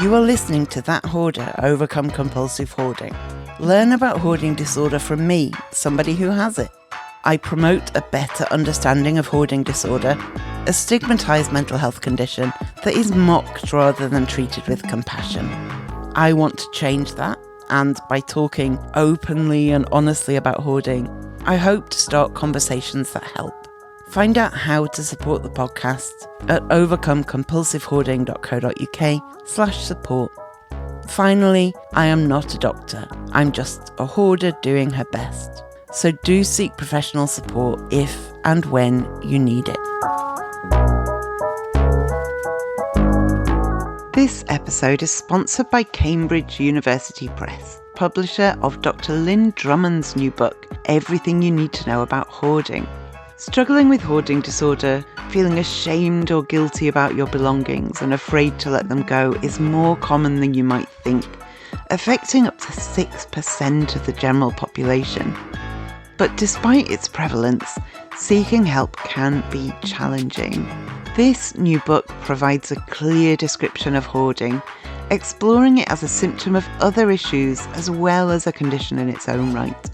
You are listening to That Hoarder Overcome Compulsive Hoarding. Learn about hoarding disorder from me, somebody who has it. I promote a better understanding of hoarding disorder, a stigmatised mental health condition that is mocked rather than treated with compassion. I want to change that, and by talking openly and honestly about hoarding, I hope to start conversations that help. Find out how to support the podcast at overcomecompulsivehoarding.co.uk/support. Finally, I am not a doctor. I'm just a hoarder doing her best. So do seek professional support if and when you need it. This episode is sponsored by Cambridge University Press, publisher of Dr. Lynn Drummond's new book, Everything You Need to Know About Hoarding. Struggling with hoarding disorder, feeling ashamed or guilty about your belongings and afraid to let them go is more common than you might think, affecting up to 6% of the general population. But despite its prevalence, seeking help can be challenging. This new book provides a clear description of hoarding, exploring it as a symptom of other issues as well as a condition in its own right.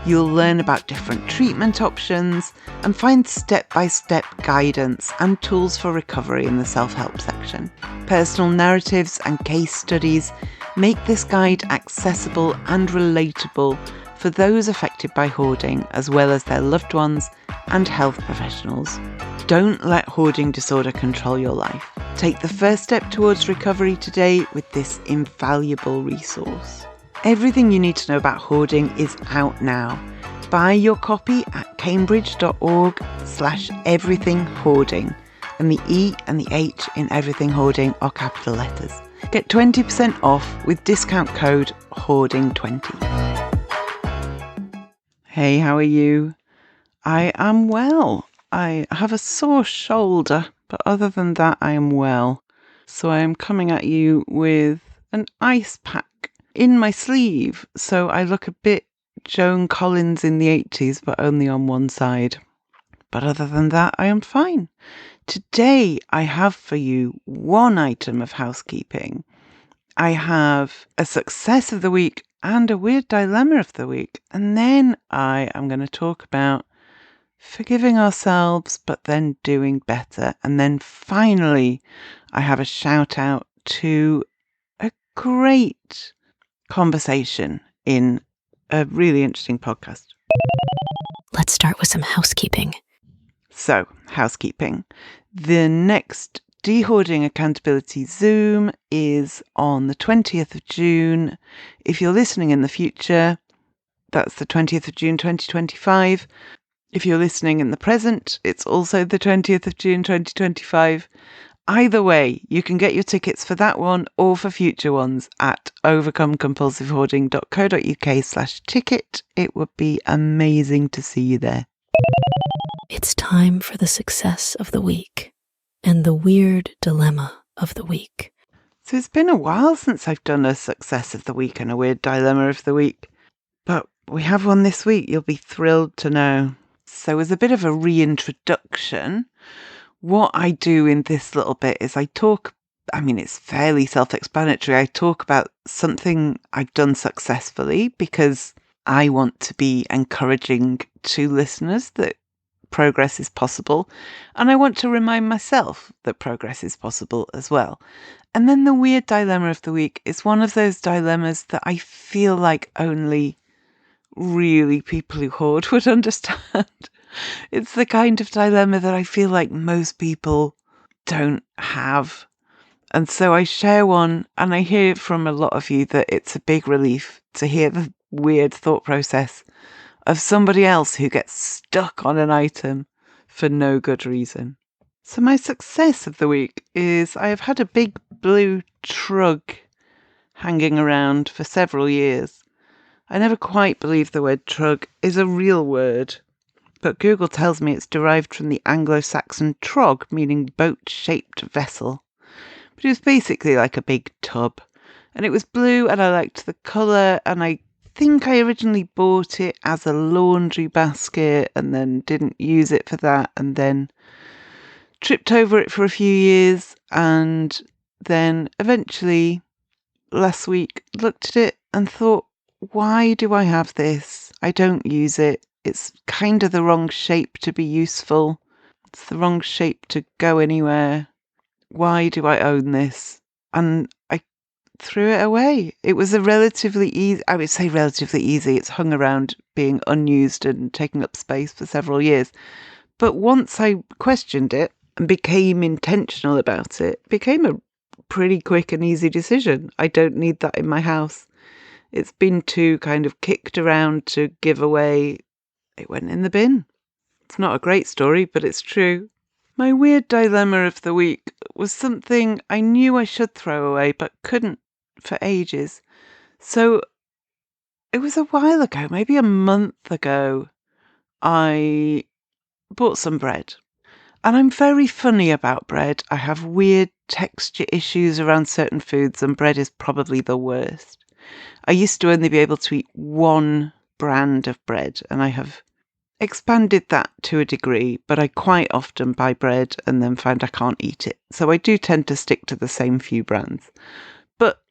You'll learn about different treatment options and find step-by-step guidance and tools for recovery in the self-help section. Personal narratives and case studies make this guide accessible and relatable for those affected by hoarding, as well as their loved ones and health professionals. Don't let hoarding disorder control your life. Take the first step towards recovery today with this invaluable resource. Everything you need to know about hoarding is out now. Buy your copy at cambridge.org/everythinghoarding, and the E and the H in everything hoarding are capital letters. Get 20% off with discount code HOARDING20. Hey, how are you? I am well. I have a sore shoulder, but other than that, I am well. So I am coming at you with an ice pack in my sleeve, so I look a bit Joan Collins in the 80s, but only on one side. But other than that, I am fine. Today, I have for you one item of housekeeping. I have a success of the week and a weird dilemma of the week. And then I am going to talk about forgiving ourselves, but then doing better. And then finally, I have a shout out to a great conversation in a really interesting podcast. Let's start with some housekeeping. So, housekeeping. The next De-Hoarding Accountability Zoom is on the 20th of June. If you're listening in the future, that's the 20th of June 2025. If you're listening in the present, it's also the 20th of June 2025. Either way, you can get your tickets for that one or for future ones at overcomecompulsivehoarding.co.uk/ticket. It would be amazing to see you there. It's time for the success of the week and the weird dilemma of the week. So it's been a while since I've done a success of the week and a weird dilemma of the week, but we have one this week. You'll be thrilled to know. So as a bit of a reintroduction, what I do in this little bit is it's fairly self-explanatory. I talk about something I've done successfully because I want to be encouraging to listeners that progress is possible. And I want to remind myself that progress is possible as well. And then the weird dilemma of the week is one of those dilemmas that I feel like only really people who hoard would understand. It's the kind of dilemma that I feel like most people don't have. And so I share one, and I hear from a lot of you that it's a big relief to hear the weird thought process of somebody else who gets stuck on an item for no good reason. So my success of the week is I have had a big blue trug hanging around for several years. I never quite believe the word trug is a real word, but Google tells me it's derived from the Anglo-Saxon trog, meaning boat-shaped vessel. But it was basically like a big tub. And it was blue, and I liked the colour, and I think I originally bought it as a laundry basket and then didn't use it for that, and then tripped over it for a few years, and then eventually last week, looked at it and thought, why do I have this? I don't use it. It's kind of the wrong shape to be useful. It's the wrong shape to go anywhere. Why do I own this? And I threw it away. It was a relatively easy, I would say relatively easy. It's hung around being unused and taking up space for several years. But once I questioned it and became intentional about it, it became a pretty quick and easy decision. I don't need that in my house. It's been too kind of kicked around to give away. It went in the bin. It's not a great story, but it's true. My weird dilemma of the week was something I knew I should throw away, but couldn't for ages. So it was a while ago, maybe a month ago, I bought some bread. And I'm very funny about bread. I have weird texture issues around certain foods, and bread is probably the worst. I used to only be able to eat one brand of bread, and I have expanded that to a degree, but I quite often buy bread and then find I can't eat it. So I do tend to stick to the same few brands. But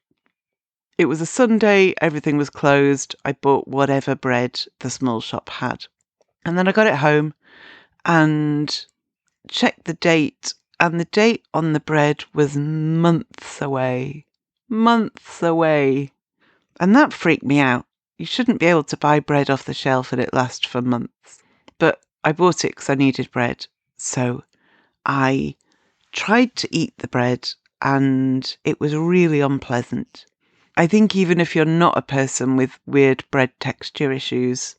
it was a Sunday, everything was closed. I bought whatever bread the small shop had. And then I got it home and checked the date, and the date on the bread was months away. Months away. And that freaked me out. You shouldn't be able to buy bread off the shelf and it lasts for months. But I bought it because I needed bread. So I tried to eat the bread and it was really unpleasant. I think even if you're not a person with weird bread texture issues,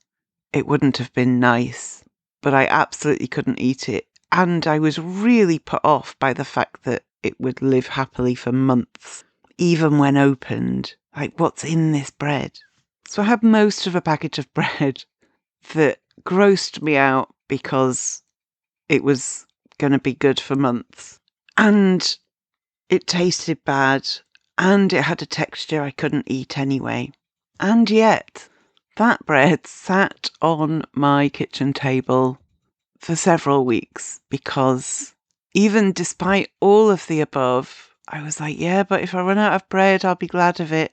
it wouldn't have been nice. But I absolutely couldn't eat it. And I was really put off by the fact that it would live happily for months, even when opened. Like, what's in this bread? So I had most of a package of bread that grossed me out because it was going to be good for months. And it tasted bad. And it had a texture I couldn't eat anyway. And yet, that bread sat on my kitchen table for several weeks because even despite all of the above, I was like, yeah, but if I run out of bread, I'll be glad of it.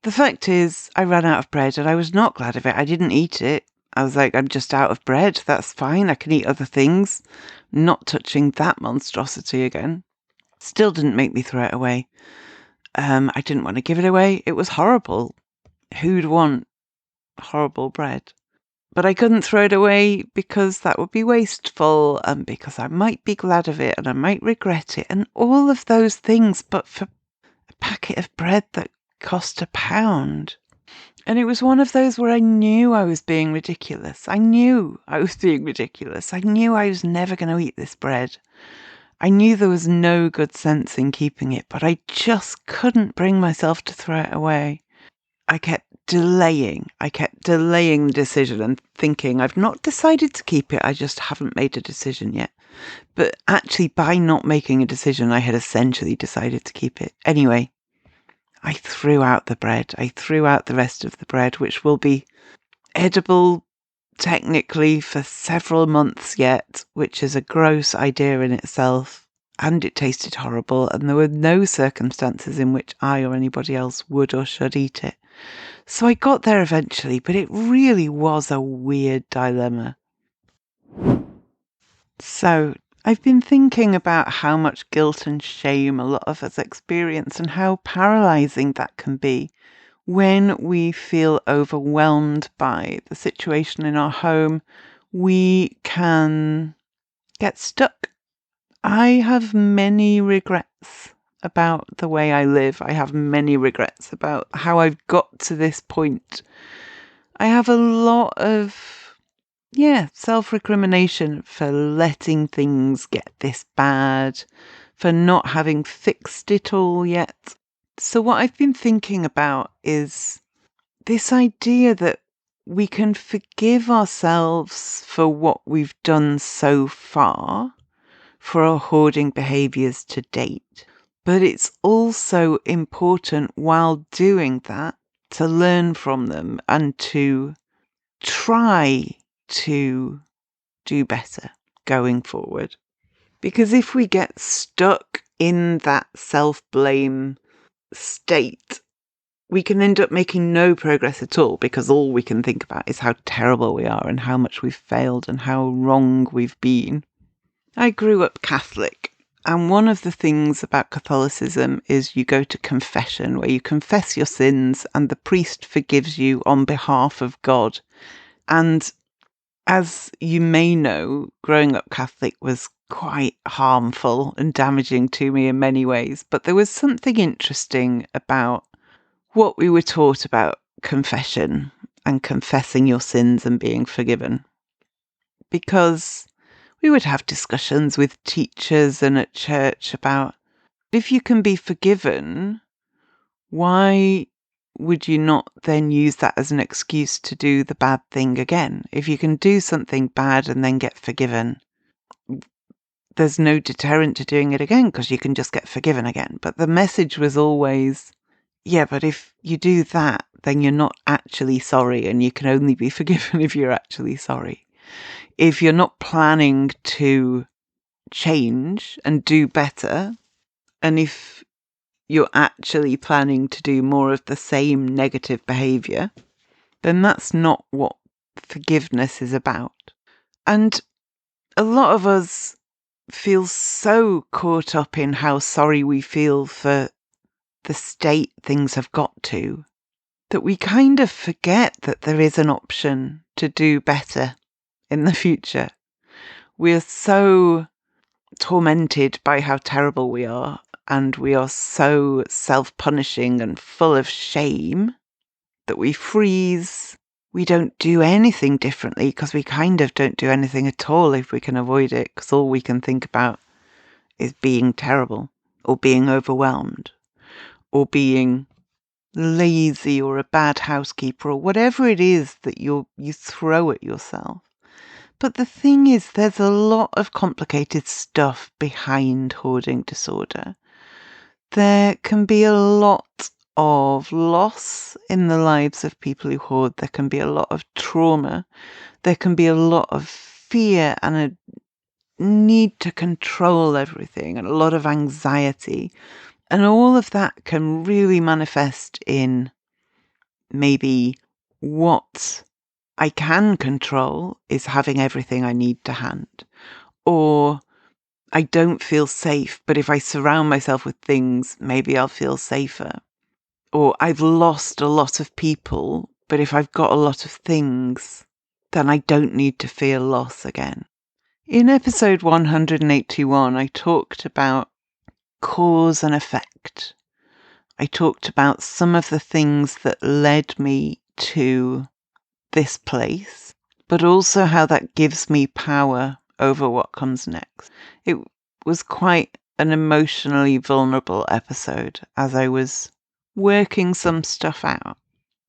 The fact is, I ran out of bread and I was not glad of it. I didn't eat it. I was like, I'm just out of bread. That's fine. I can eat other things. Not touching that monstrosity again. Still didn't make me throw it away. I didn't want to give it away. It was horrible. Who'd want horrible bread? But I couldn't throw it away because that would be wasteful and because I might be glad of it and I might regret it and all of those things, but for a packet of bread that cost £1. And it was one of those where I knew I was being ridiculous. I knew I was being ridiculous. I knew I was never going to eat this bread. I knew there was no good sense in keeping it, but I just couldn't bring myself to throw it away. I kept delaying the decision and thinking, I've not decided to keep it, I just haven't made a decision yet. But actually, by not making a decision, I had essentially decided to keep it. Anyway, I threw out the bread. I threw out the rest of the bread, which will be edible technically for several months yet, which is a gross idea in itself. And it tasted horrible, and there were no circumstances in which I or anybody else would or should eat it. So I got there eventually, but it really was a weird dilemma. So I've been thinking about how much guilt and shame a lot of us experience and how paralyzing that can be when we feel overwhelmed by the situation in our home. We can get stuck. I have many regrets about the way I live. I have many regrets about how I've got to this point. I have a lot of, self-recrimination for letting things get this bad, for not having fixed it all yet. So what I've been thinking about is this idea that we can forgive ourselves for what we've done so far, for our hoarding behaviours to date. But it's also important while doing that to learn from them and to try to do better going forward. Because if we get stuck in that self-blame state we can end up making no progress at all because all we can think about is how terrible we are and how much we've failed and how wrong we've been. I grew up Catholic, and one of the things about Catholicism is you go to confession, where you confess your sins and the priest forgives you on behalf of God. And as you may know, growing up Catholic was quite harmful and damaging to me in many ways, but there was something interesting about what we were taught about confession and confessing your sins and being forgiven. Because we would have discussions with teachers and at church about, if you can be forgiven, why would you not then use that as an excuse to do the bad thing again? If you can do something bad and then get forgiven, there's no deterrent to doing it again because you can just get forgiven again. But the message was always, yeah, but if you do that, then you're not actually sorry, and you can only be forgiven if you're actually sorry. If you're not planning to change and do better, and if you're actually planning to do more of the same negative behaviour, then that's not what forgiveness is about. And a lot of us feel so caught up in how sorry we feel for the state things have got to, that we kind of forget that there is an option to do better in the future. We are so tormented by how terrible we are, and we are so self-punishing and full of shame that we freeze. We don't do anything differently because we kind of don't do anything at all if we can avoid it, because all we can think about is being terrible or being overwhelmed or being lazy or a bad housekeeper or whatever it is that you throw at yourself. But the thing is, there's a lot of complicated stuff behind hoarding disorder. There can be a lot of loss in the lives of people who hoard. There can be a lot of trauma. There can be a lot of fear and a need to control everything and a lot of anxiety. And all of that can really manifest in maybe what I can control is having everything I need to hand. Or I don't feel safe, but if I surround myself with things, maybe I'll feel safer. Or I've lost a lot of people, but if I've got a lot of things, then I don't need to feel loss again. In episode 181, I talked about cause and effect. I talked about some of the things that led me to this place, but also how that gives me power over what comes next. It was quite an emotionally vulnerable episode as I was working some stuff out,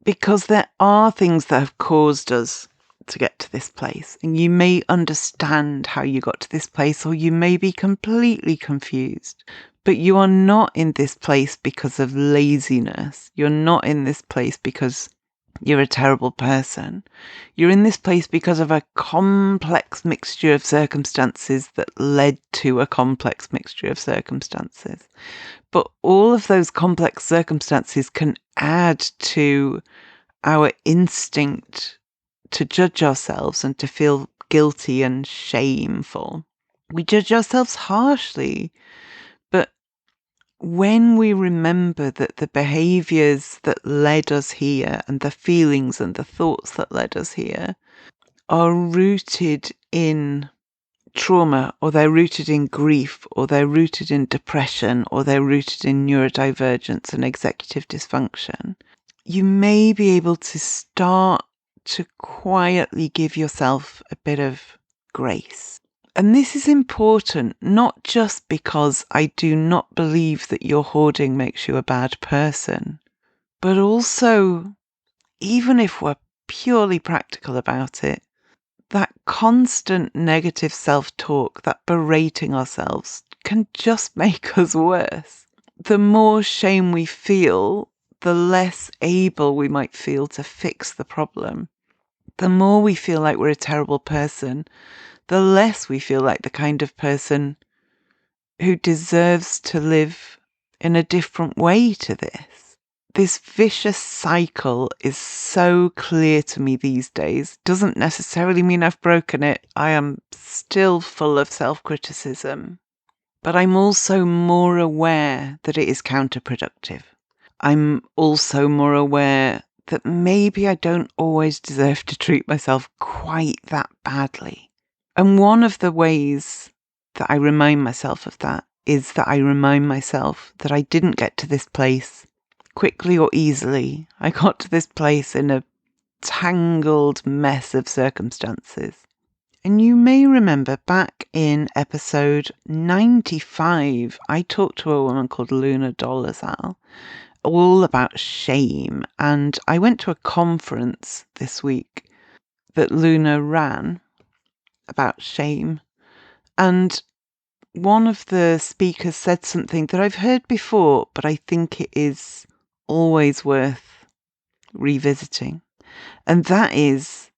because there are things that have caused us to get to this place, and you may understand how you got to this place, or you may be completely confused. But you are not in this place because of laziness. You're not in this place because you're a terrible person. You're in this place because of a complex mixture of circumstances that led to a complex mixture of circumstances. But all of those complex circumstances can add to our instinct to judge ourselves and to feel guilty and shameful. We judge ourselves harshly. But when we remember that the behaviours that led us here and the feelings and the thoughts that led us here are rooted in trauma, or they're rooted in grief, or they're rooted in depression, or they're rooted in neurodivergence and executive dysfunction, you may be able to start to quietly give yourself a bit of grace. And this is important, not just because I do not believe that your hoarding makes you a bad person, but also, even if we're purely practical about it, that constant negative self-talk, that berating ourselves, can just make us worse. The more shame we feel, the less able we might feel to fix the problem. The more we feel like we're a terrible person, the less we feel like the kind of person who deserves to live in a different way to this. this vicious cycle is so clear to me these days. Doesn't necessarily mean I've broken it. I am still full of self-criticism, but I'm also more aware that it is counterproductive. I'm also more aware that maybe I don't always deserve to treat myself quite that badly. And one of the ways that I remind myself of that is that I remind myself that I didn't get to this place quickly or easily. I got to this place in a tangled mess of circumstances. And you may remember back in episode 95, I talked to a woman called Luna Dolezal all about shame. And I went to a conference this week that Luna ran about shame. And one of the speakers said something that I've heard before, but I think it is always worth revisiting. And that is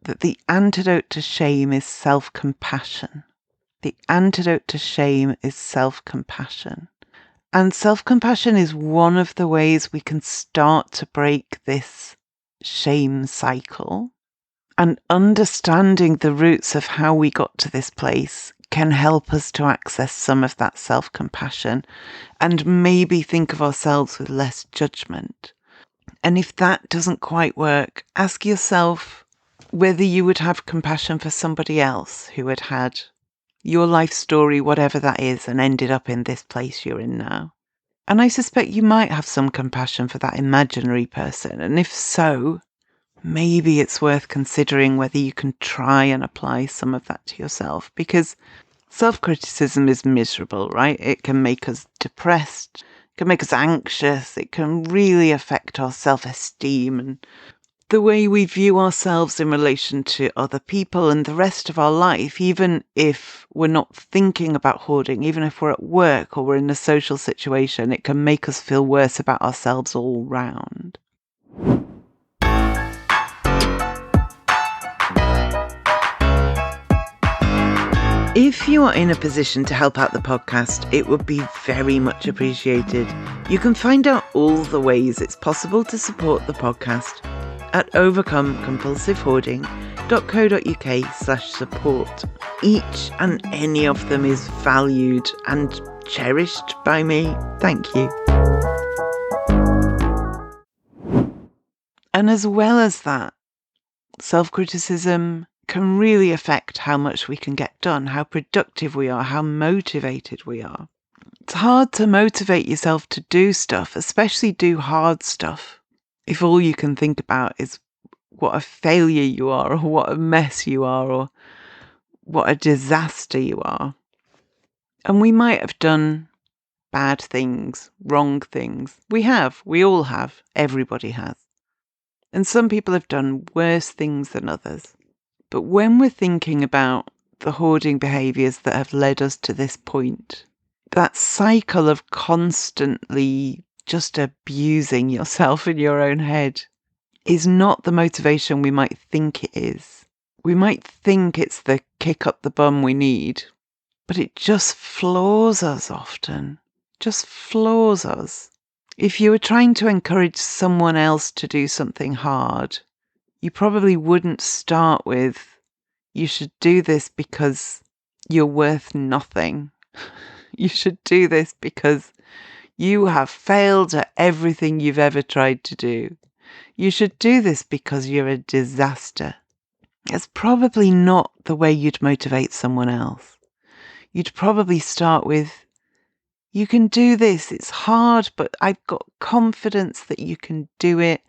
that the antidote to shame is self-compassion. The antidote to shame is self-compassion. And self-compassion is one of the ways we can start to break this shame cycle. And understanding the roots of how we got to this place can help us to access some of that self-compassion and maybe think of ourselves with less judgment. And if that doesn't quite work, ask yourself whether you would have compassion for somebody else who had had your life story, whatever that is, and ended up in this place you're in now. And I suspect you might have some compassion for that imaginary person. And if so, maybe it's worth considering whether you can try and apply some of that to yourself, because self-criticism is miserable, right? It can make us depressed, it can make us anxious, it can really affect our self-esteem and the way we view ourselves in relation to other people and the rest of our life, even if we're not thinking about hoarding, even if we're at work or we're in a social situation, it can make us feel worse about ourselves all round. If you are in a position to help out the podcast, it would be very much appreciated. You can find out all the ways it's possible to support the podcast at overcomecompulsivehoarding.co.uk/support. Each and any of them is valued and cherished by me. Thank you. And as well as that, self-criticism can really affect how much we can get done, how productive we are, how motivated we are. It's hard to motivate yourself to do stuff, especially do hard stuff, if all you can think about is what a failure you are, or what a mess you are, or what a disaster you are. And we might have done bad things, wrong things. We all have, everybody has. And some people have done worse things than others. But when we're thinking about the hoarding behaviours that have led us to this point, that cycle of constantly just abusing yourself in your own head is not the motivation we might think it is. We might think it's the kick up the bum we need, but it just floors us often. Just floors us. If you were trying to encourage someone else to do something hard, you probably wouldn't start with, you should do this because you're worth nothing. You should do this because you have failed at everything you've ever tried to do. You should do this because you're a disaster. It's probably not the way you'd motivate someone else. You'd probably start with, you can do this. It's hard, but I've got confidence that you can do it.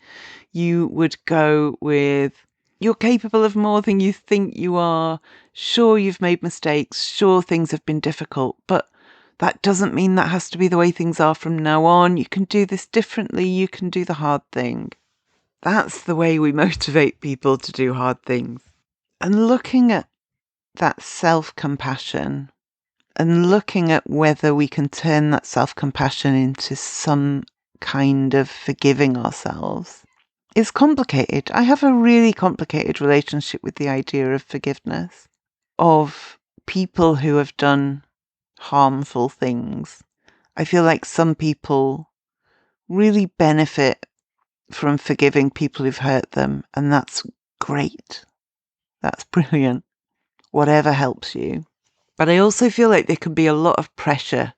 You would go with, you're capable of more than you think you are. Sure, you've made mistakes. Sure, things have been difficult, but that doesn't mean that has to be the way things are from now on. You can do this differently. You can do the hard thing. That's the way we motivate people to do hard things. And looking at that self-compassion and looking at whether we can turn that self-compassion into some kind of forgiving ourselves is complicated. I have a really complicated relationship with the idea of forgiveness, of people who have done harmful things. I feel like some people really benefit from forgiving people who've hurt them, and that's great. That's brilliant. Whatever helps you. But I also feel like there can be a lot of pressure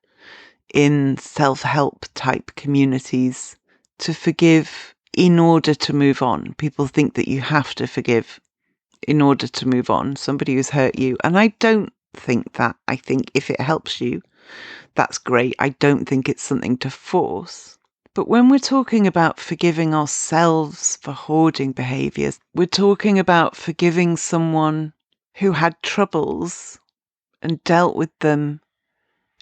in self-help type communities to forgive in order to move on. People think that you have to forgive in order to move on, somebody who's hurt you. And I don't think that. I think if it helps you, that's great. I don't think it's something to force. But when we're talking about forgiving ourselves for hoarding behaviours, we're talking about forgiving someone who had troubles and dealt with them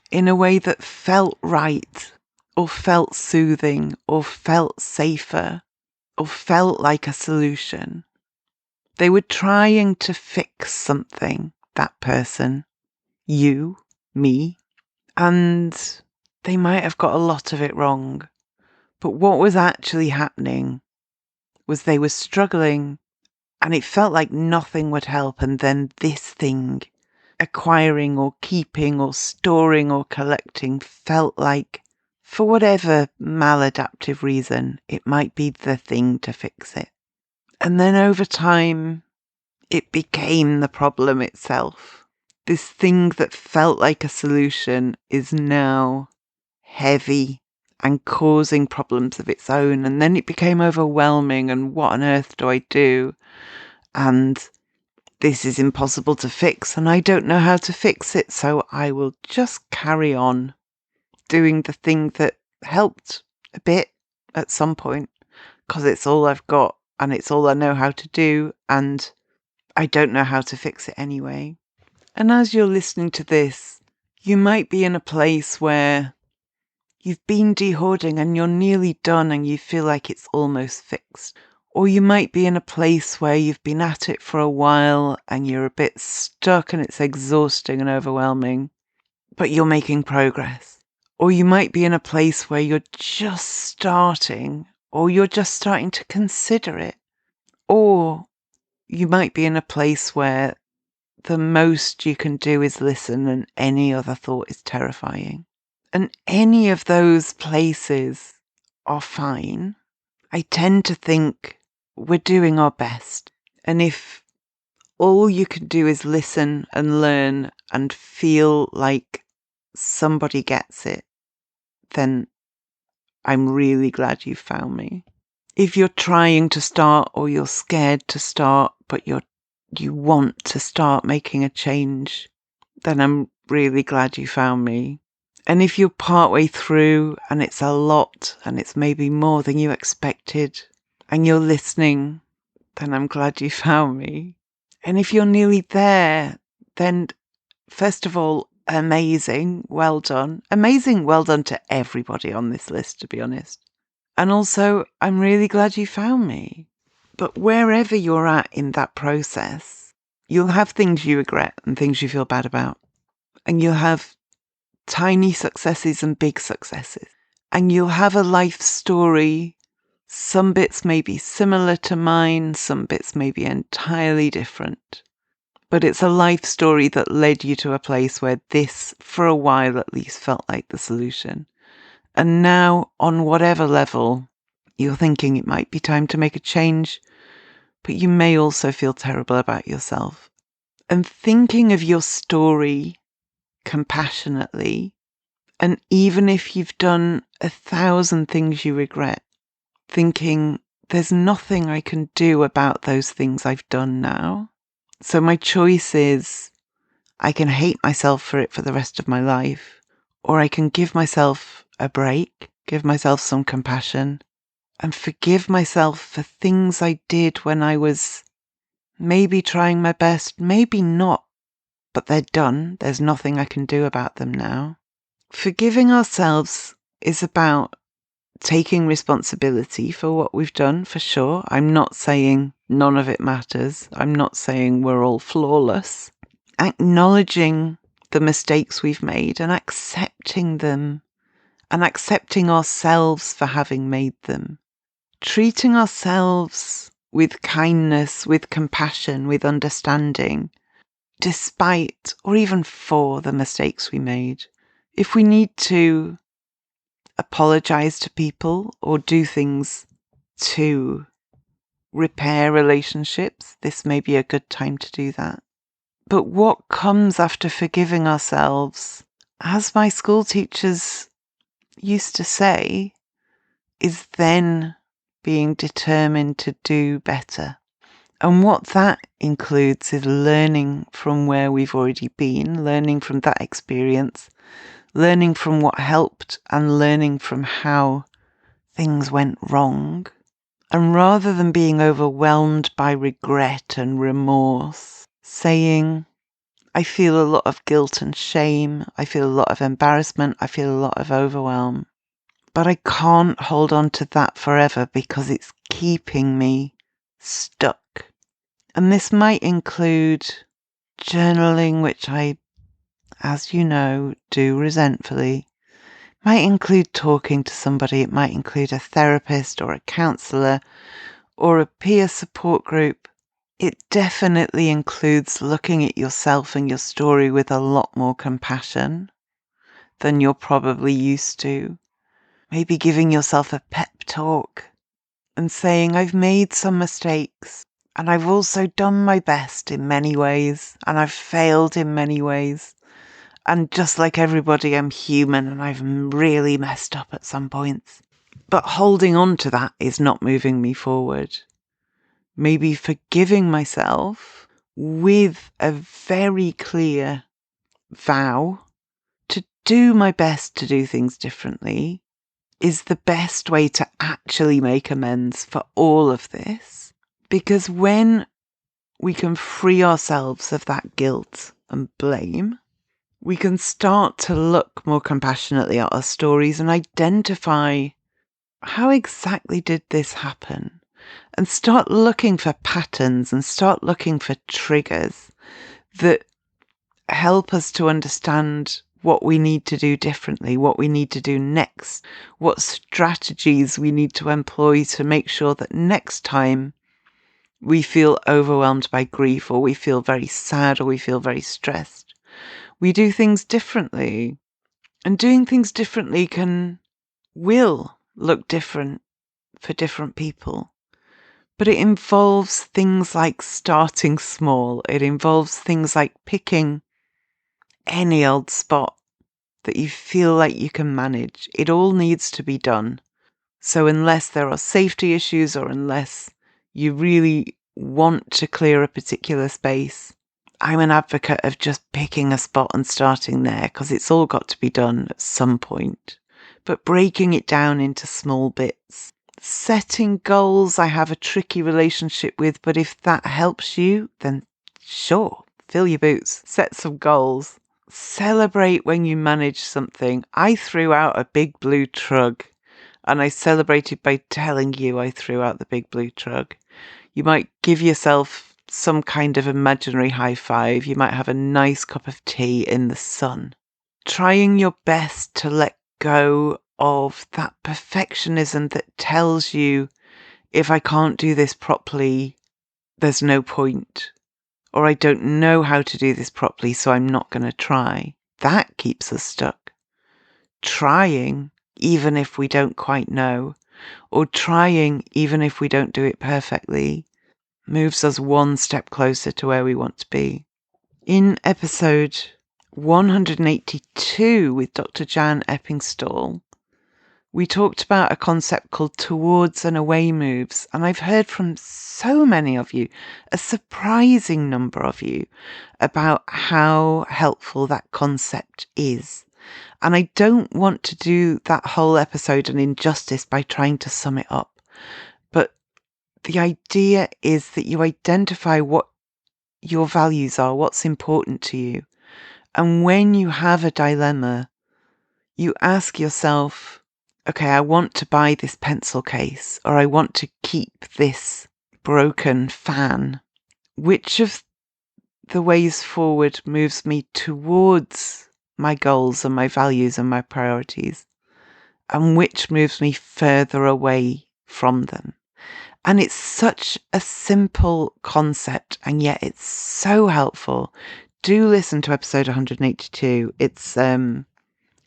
in a way that felt right, or felt soothing, or felt safer, or felt like a solution. They were trying to fix something, that person, you, me, and they might have got a lot of it wrong. But what was actually happening was they were struggling, and it felt like nothing would help, and then this thing, acquiring or keeping or storing or collecting, felt like, for whatever maladaptive reason, it might be the thing to fix it. And then over time, it became the problem itself. This thing that felt like a solution is now heavy and causing problems of its own. And then it became overwhelming, and what on earth do I do? And this is impossible to fix, and I don't know how to fix it, so I will just carry on doing the thing that helped a bit at some point, because it's all I've got and it's all I know how to do, and I don't know how to fix it anyway. And as you're listening to this, you might be in a place where you've been de-hoarding and you're nearly done and you feel like it's almost fixed. Or you might be in a place where you've been at it for a while and you're a bit stuck and it's exhausting and overwhelming, but you're making progress. Or you might be in a place where you're just starting, or you're just starting to consider it. Or you might be in a place where the most you can do is listen and any other thought is terrifying. And any of those places are fine. I tend to think we're doing our best. And if all you can do is listen and learn and feel like somebody gets it, then I'm really glad you found me. If you're trying to start, or you're scared to start, but you want to start making a change, then I'm really glad you found me. And if you're partway through and it's a lot and it's maybe more than you expected and you're listening, then I'm glad you found me. And if you're nearly there, then first of all, amazing, well done. Amazing, well done to everybody on this list, to be honest. And also, I'm really glad you found me. But wherever you're at in that process, you'll have things you regret and things you feel bad about. And you'll have tiny successes and big successes. And you'll have a life story. Some bits may be similar to mine, some bits may be entirely different. But it's a life story that led you to a place where this, for a while at least, felt like the solution. And now, on whatever level, you're thinking it might be time to make a change, but you may also feel terrible about yourself. And thinking of your story compassionately, and even if you've done 1,000 things you regret, thinking there's nothing I can do about those things I've done now. So my choice is I can hate myself for it for the rest of my life, or I can give myself a break, give myself some compassion, and forgive myself for things I did when I was maybe trying my best, maybe not, but they're done. There's nothing I can do about them now. Forgiving ourselves is about taking responsibility for what we've done, for sure. I'm not saying none of it matters. I'm not saying we're all flawless. Acknowledging the mistakes we've made and accepting them, and accepting ourselves for having made them. Treating ourselves with kindness, with compassion, with understanding, despite or even for the mistakes we made. If we need to apologise to people or do things to repair relationships, this may be a good time to do that. But what comes after forgiving ourselves, as my school teachers used to say, is then being determined to do better. And what that includes is learning from where we've already been, learning from that experience, learning from what helped, and learning from how things went wrong. And rather than being overwhelmed by regret and remorse, saying, I feel a lot of guilt and shame, I feel a lot of embarrassment, I feel a lot of overwhelm. But I can't hold on to that forever because it's keeping me stuck. And this might include journaling, which I, as you know, do resentfully. It might include talking to somebody. It might include a therapist or a counsellor or a peer support group. It definitely includes looking at yourself and your story with a lot more compassion than you're probably used to. Maybe giving yourself a pep talk and saying, I've made some mistakes and I've also done my best in many ways and I've failed in many ways. And just like everybody, I'm human and I've really messed up at some points. But holding on to that is not moving me forward. Maybe forgiving myself with a very clear vow to do my best to do things differently is the best way to actually make amends for all of this. Because when we can free ourselves of that guilt and blame, we can start to look more compassionately at our stories and identify how exactly did this happen, and start looking for patterns and start looking for triggers that help us to understand what we need to do differently, what we need to do next, what strategies we need to employ to make sure that next time we feel overwhelmed by grief or we feel very sad or we feel very stressed, we do things differently. And doing things differently will look different for different people. But it involves things like starting small. It involves things like picking any old spot that you feel like you can manage. It all needs to be done. So unless there are safety issues or unless you really want to clear a particular space, I'm an advocate of just picking a spot and starting there because it's all got to be done at some point. But breaking it down into small bits. Setting goals I have a tricky relationship with, but if that helps you, then sure, fill your boots, set some goals. Celebrate when you manage something. I threw out a big blue trug and I celebrated by telling you I threw out the big blue trug. You might give yourself some kind of imaginary high five. You might have a nice cup of tea in the sun. Trying your best to let go of that perfectionism that tells you if I can't do this properly, there's no point. Or I don't know how to do this properly, so I'm not going to try. That keeps us stuck. Trying, even if we don't quite know, or trying, even if we don't do it perfectly, moves us one step closer to where we want to be. In episode 182 with Dr. Jan Eppingstall, we talked about a concept called towards and away moves, and I've heard from so many of you, a surprising number of you, about how helpful that concept is. And I don't want to do that whole episode an injustice by trying to sum it up, but the idea is that you identify what your values are, what's important to you, and when you have a dilemma, you ask yourself, okay, I want to buy this pencil case, or I want to keep this broken fan. Which of the ways forward moves me towards my goals and my values and my priorities? And which moves me further away from them? And it's such a simple concept, and yet it's so helpful. Do listen to episode 182. It's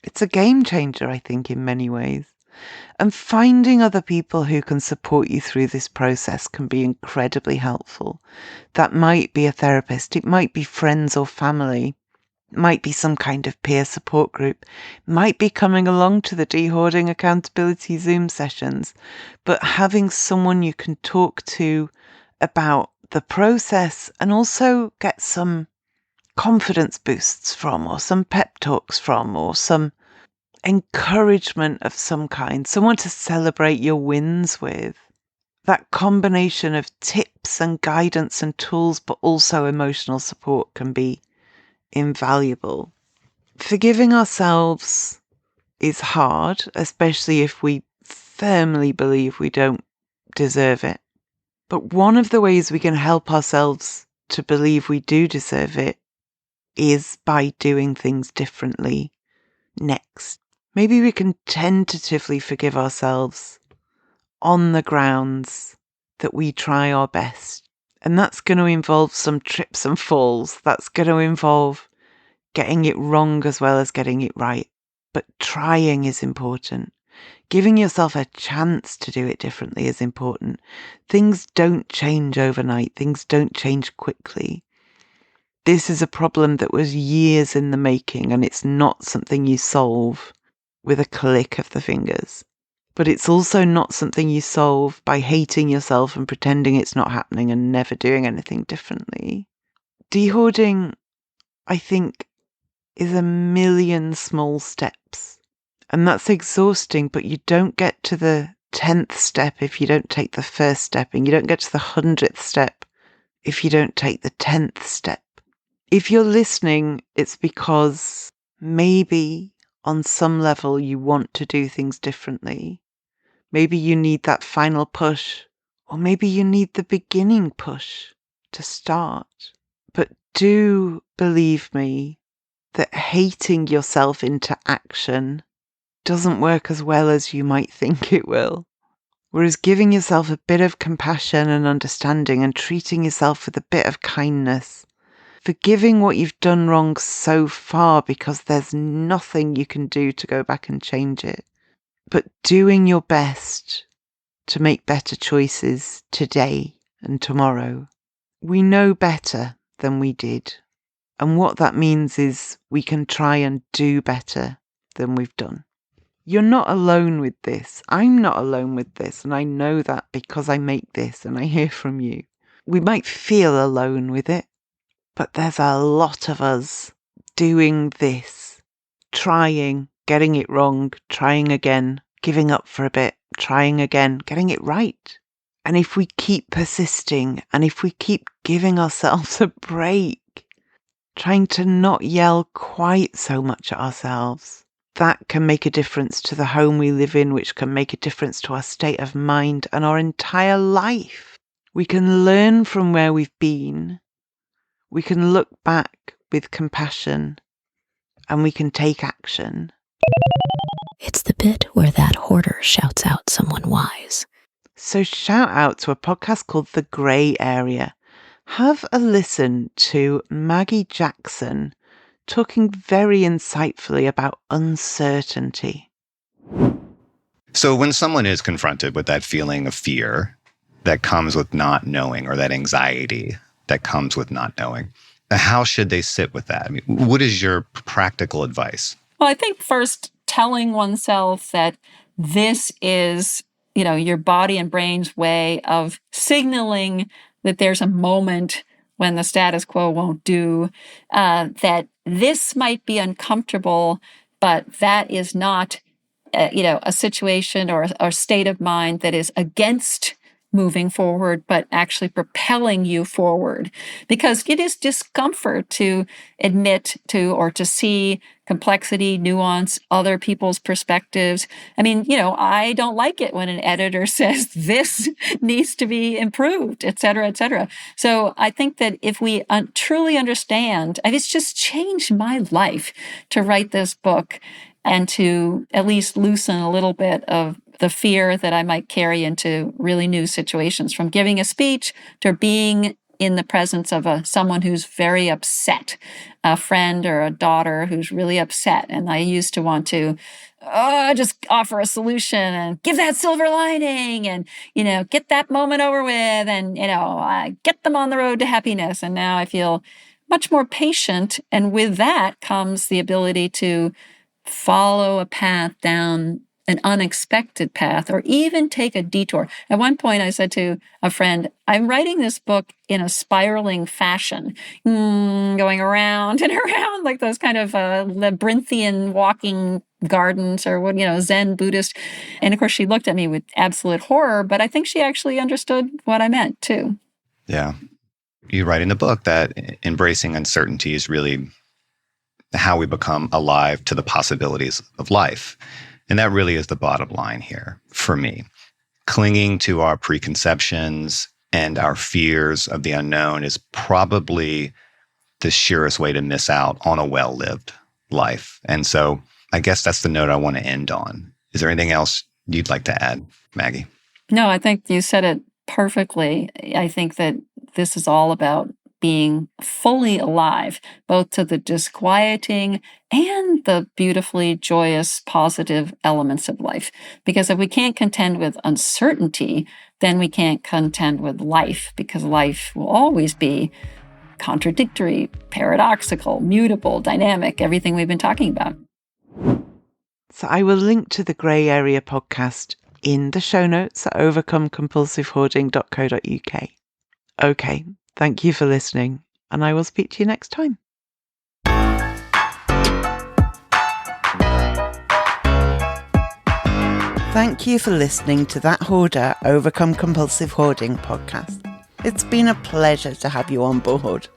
It's a game changer, I think, in many ways. And finding other people who can support you through this process can be incredibly helpful. That might be a therapist, it might be friends or family, it might be some kind of peer support group, it might be coming along to the Hoarding accountability Zoom sessions. But having someone you can talk to about the process and also get some confidence boosts from, or some pep talks from, or some encouragement of some kind, someone to celebrate your wins with. That combination of tips and guidance and tools, but also emotional support, can be invaluable. Forgiving ourselves is hard, especially if we firmly believe we don't deserve it. But one of the ways we can help ourselves to believe we do deserve it is by doing things differently next. Maybe we can tentatively forgive ourselves on the grounds that we try our best. And that's going to involve some trips and falls. That's going to involve getting it wrong as well as getting it right. But trying is important. Giving yourself a chance to do it differently is important. Things don't change overnight. Things don't change quickly. This is a problem that was years in the making, and it's not something you solve with a click of the fingers. But it's also not something you solve by hating yourself and pretending it's not happening and never doing anything differently. Dehoarding, I think, is a million small steps. And that's exhausting, but you don't get to the 10th step if you don't take the first step, and you don't get to the 100th step if you don't take the 10th step. If you're listening, it's because maybe on some level you want to do things differently. Maybe you need that final push, or maybe you need the beginning push to start. But do believe me that hating yourself into action doesn't work as well as you might think it will. Whereas giving yourself a bit of compassion and understanding and treating yourself with a bit of kindness, forgiving what you've done wrong so far because there's nothing you can do to go back and change it, but doing your best to make better choices today and tomorrow. We know better than we did. And what that means is we can try and do better than we've done. You're not alone with this. I'm not alone with this. And I know that because I make this and I hear from you. We might feel alone with it, but there's a lot of us doing this, trying, getting it wrong, trying again, giving up for a bit, trying again, getting it right. And if we keep persisting, and if we keep giving ourselves a break, trying to not yell quite so much at ourselves, that can make a difference to the home we live in, which can make a difference to our state of mind and our entire life. We can learn from where we've been. We can look back with compassion, and we can take action. It's the bit where that hoarder shouts out someone wise. So shout out to a podcast called The Grey Area. Have a listen to Maggie Jackson talking very insightfully about uncertainty. So when someone is confronted with that feeling of fear that comes with not knowing, or that anxiety that comes with not knowing, how should they sit with that? I mean, what is your practical advice? Well, I think first telling oneself that this is, your body and brain's way of signaling that there's a moment when the status quo won't do, that this might be uncomfortable, but that is not, a situation or a state of mind that is against moving forward, but actually propelling you forward. Because it is discomfort to admit to or to see complexity, nuance, other people's perspectives. I mean, I don't like it when an editor says this needs to be improved, et cetera, et cetera. So I think that if we truly understand, and it's just changed my life to write this book and to at least loosen a little bit of the fear that I might carry into really new situations, from giving a speech to being in the presence of someone who's very upset, a friend or a daughter who's really upset. And I used to want to just offer a solution and give that silver lining and, get that moment over with and, get them on the road to happiness. And now I feel much more patient. And with that comes the ability to follow a path down an unexpected path or even take a detour. At one point, I said to a friend, I'm writing this book in a spiraling fashion, going around and around like those kind of labyrinthian walking gardens or what, Zen Buddhist. And of course, she looked at me with absolute horror, but I think she actually understood what I meant too. Yeah. You write in the book that embracing uncertainty is really how we become alive to the possibilities of life. And that really is the bottom line here for me. Clinging to our preconceptions and our fears of the unknown is probably the surest way to miss out on a well-lived life. And so I guess that's the note I want to end on. Is there anything else you'd like to add, Maggie? No, I think you said it perfectly. I think that this is all about being fully alive, both to the disquieting and the beautifully joyous, positive elements of life. Because if we can't contend with uncertainty, then we can't contend with life, because life will always be contradictory, paradoxical, mutable, dynamic, everything we've been talking about. So I will link to the Grey Area podcast in the show notes at overcomecompulsivehoarding.co.uk. Okay, thank you for listening, and I will speak to you next time. Thank you for listening to That Hoarder Overcome Compulsive Hoarding podcast. It's been a pleasure to have you on board.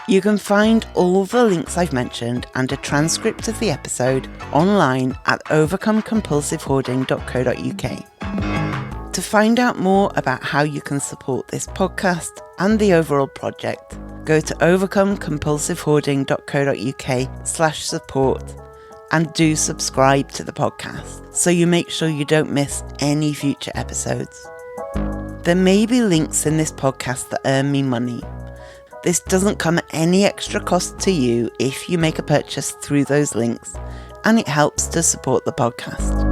You can find all the links I've mentioned and a transcript of the episode online at overcomecompulsivehoarding.co.uk. To find out more about how you can support this podcast and the overall project, go to overcomecompulsivehoarding.co.uk/support and do subscribe to the podcast so you make sure you don't miss any future episodes. There may be links in this podcast that earn me money. This doesn't come at any extra cost to you if you make a purchase through those links, and it helps to support the podcast.